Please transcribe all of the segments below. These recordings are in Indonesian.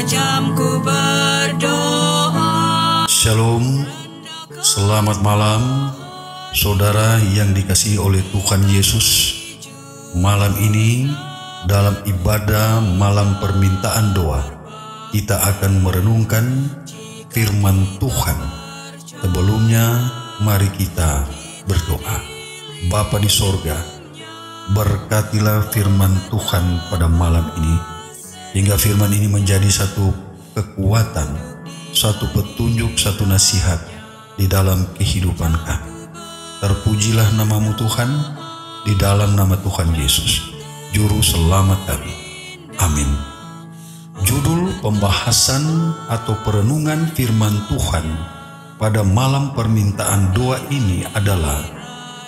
jamku berdoa. Shalom, selamat malam saudara yang dikasihi oleh Tuhan Yesus. Malam ini dalam ibadah malam permintaan doa, kita akan merenungkan firman Tuhan. Sebelumnya mari kita berdoa. Bapa di sorga, berkatilah firman Tuhan pada malam ini, hingga firman ini menjadi satu kekuatan, satu petunjuk, satu nasihat di dalam kehidupan kami. Terpujilah namamu Tuhan, di dalam nama Tuhan Yesus, Juru Selamat kami. Amin. Judul pembahasan atau perenungan firman Tuhan pada malam permintaan doa ini adalah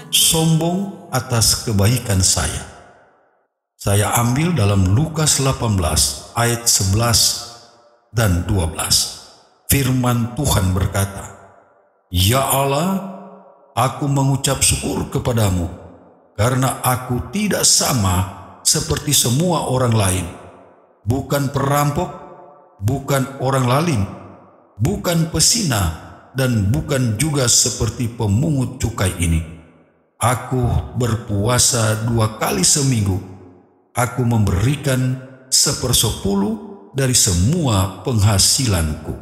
sombong atas kebaikan saya. Saya ambil dalam Lukas 18 ayat 11 dan 12. Firman Tuhan berkata, "Ya Allah, aku mengucap syukur kepadamu, karena aku tidak sama seperti semua orang lain, bukan perampok, bukan orang lalim, bukan pesina, dan bukan juga seperti pemungut cukai ini. Aku berpuasa 2 kali seminggu. Aku memberikan 1/10 dari semua penghasilanku."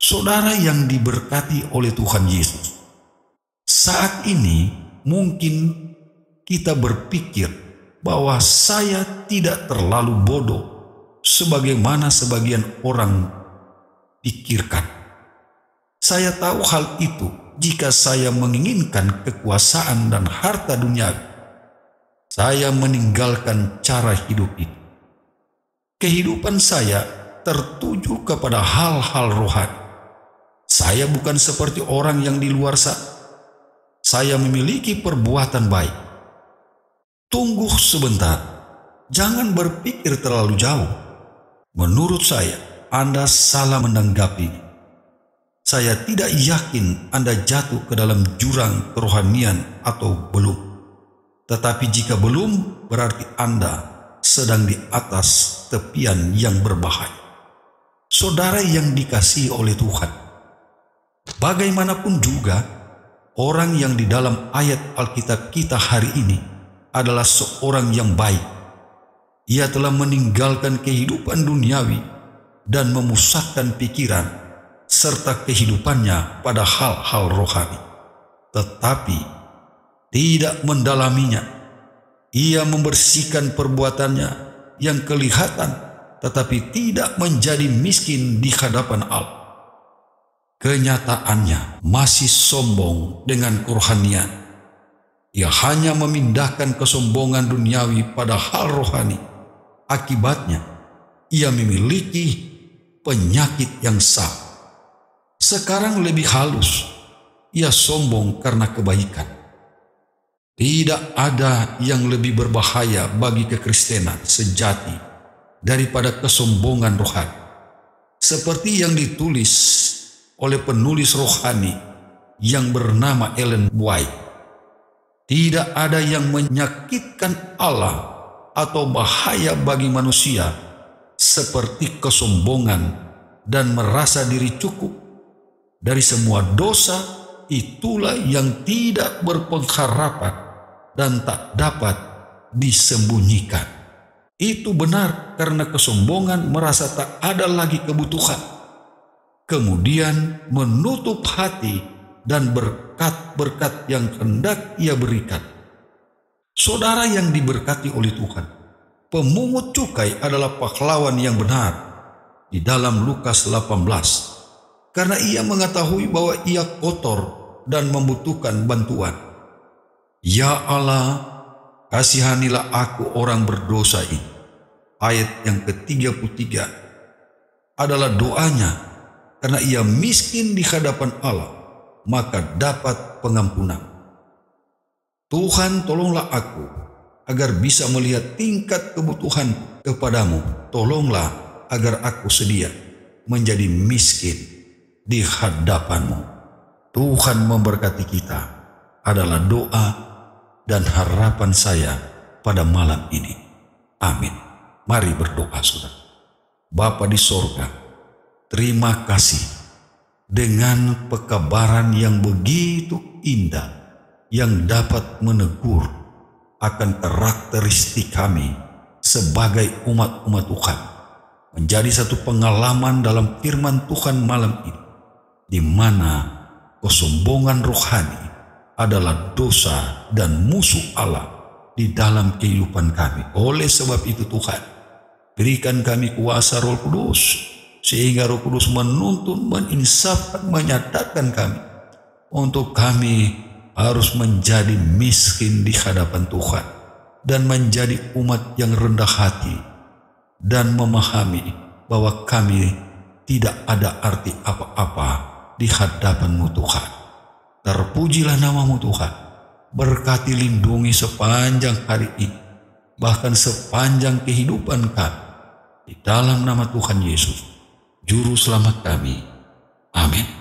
Saudara yang diberkati oleh Tuhan Yesus, saat ini mungkin kita berpikir bahwa saya tidak terlalu bodoh sebagaimana sebagian orang pikirkan. Saya tahu hal itu jika saya menginginkan kekuasaan dan harta duniawi. Saya meninggalkan cara hidup itu. Kehidupan saya tertuju kepada hal-hal rohani. Saya bukan seperti orang yang di luar sana. Saya memiliki perbuatan baik. Tunggu sebentar, jangan berpikir terlalu jauh. Menurut saya, Anda salah menanggapi. Saya tidak yakin Anda jatuh ke dalam jurang kerohanian atau belum. Tetapi jika belum, berarti Anda sedang di atas tepian yang berbahaya. Saudara yang dikasihi oleh Tuhan, bagaimanapun juga, orang yang di dalam ayat Alkitab kita hari ini adalah seorang yang baik. Ia telah meninggalkan kehidupan duniawi dan memusatkan pikiran serta kehidupannya pada hal-hal rohani, tetapi tidak mendalaminya. Ia membersihkan perbuatannya yang kelihatan, tetapi tidak menjadi miskin di hadapan Allah. Kenyataannya masih sombong dengan kerohanian. Ia hanya memindahkan kesombongan duniawi pada hal rohani. Akibatnya, ia memiliki penyakit yang sama. Sekarang lebih halus, ia sombong karena kebaikan. Tidak ada yang lebih berbahaya bagi kekristenan sejati daripada kesombongan rohani. Seperti yang ditulis oleh penulis rohani yang bernama Ellen White, tidak ada yang menyakitkan Allah atau bahaya bagi manusia seperti kesombongan dan merasa diri cukup. Dari semua dosa, itulah yang tidak berpengharapan dan tak dapat disembunyikan. Itu benar karena kesombongan merasa tak ada lagi kebutuhan, kemudian menutup hati dan berkat-berkat yang hendak ia berikan. Saudara yang diberkati oleh Tuhan, pemungut cukai adalah pahlawan yang benar di dalam Lukas 18, karena ia mengetahui bahwa ia kotor dan membutuhkan bantuan. "Ya Allah, kasihanilah aku orang berdosa ini." Ayat yang ke-33 adalah doanya, karena ia miskin di hadapan Allah, maka dapat pengampunan. "Tuhan, tolonglah aku agar bisa melihat tingkat kebutuhan kepadamu. Tolonglah agar aku sedia menjadi miskin di hadapanmu." Tuhan memberkati kita adalah doa dan harapan saya pada malam ini. Amin. Mari berdoa, saudara. Bapa di sorga, terima kasih dengan pekabaran yang begitu indah yang dapat menegur akan karakteristik kami sebagai umat-umat Tuhan. Menjadi satu pengalaman dalam firman Tuhan malam ini, di mana kesombongan rohani adalah dosa dan musuh Allah di dalam kehidupan kami. Oleh sebab itu Tuhan, berikan kami kuasa Roh Kudus, sehingga Roh Kudus menuntun, menginsafkan, menyadarkan kami untuk kami harus menjadi miskin di hadapan Tuhan dan menjadi umat yang rendah hati dan memahami bahwa kami tidak ada arti apa-apa di hadapan-Mu Tuhan. Terpujilah nama-Mu Tuhan. Berkati, lindungi sepanjang hari ini, bahkan sepanjang kehidupan kami. Di dalam nama Tuhan Yesus, Juru Selamat kami. Amin.